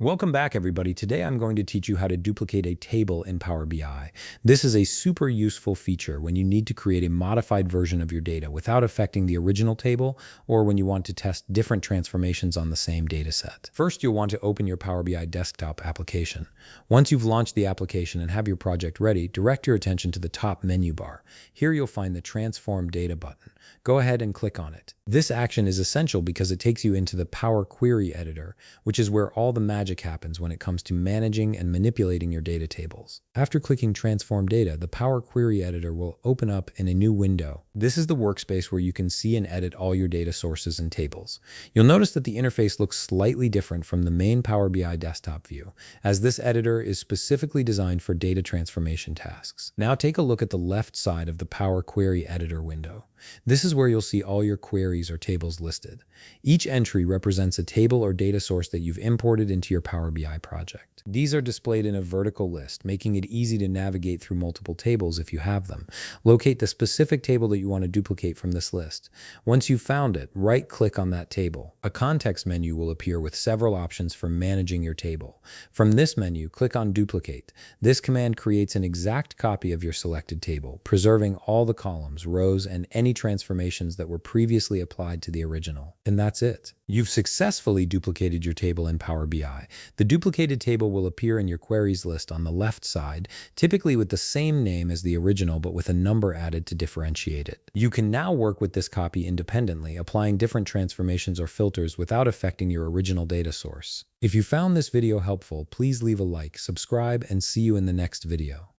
Welcome back, everybody. Today I'm going to teach you how to duplicate a table in Power BI. This is a super useful feature when you need to create a modified version of your data without affecting the original table or when you want to test different transformations on the same data set. First, you'll want to open your Power BI desktop application. Once you've launched the application and have your project ready, direct your attention to the top menu bar. Here you'll find the Transform Data button. Go ahead and click on it. This action is essential because it takes you into the Power Query Editor, which is where all the magic happens when it comes to managing and manipulating your data tables. After clicking Transform Data, the Power Query Editor will open up in a new window. This is the workspace where you can see and edit all your data sources and tables. You'll notice that the interface looks slightly different from the main Power BI desktop view, as this editor is specifically designed for data transformation tasks. Now take a look at the left side of the Power Query Editor window. This is where you'll see all your queries or tables listed. Each entry represents a table or data source that you've imported into your Power BI project. These are displayed in a vertical list, making it easy to navigate through multiple tables if you have them. Locate the specific table that you want to duplicate from this list. Once you've found it, right-click on that table. A context menu will appear with several options for managing your table. From this menu, click on Duplicate. This command creates an exact copy of your selected table, preserving all the columns, rows, and any transformations that were previously applied to the original. And that's it. You've successfully duplicated your table in Power BI. The duplicated table will appear in your queries list on the left side, typically with the same name as the original but with a number added to differentiate it. You can now work with this copy independently, applying different transformations or filters without affecting your original data source. If you found this video helpful, please leave a like, subscribe, and see you in the next video.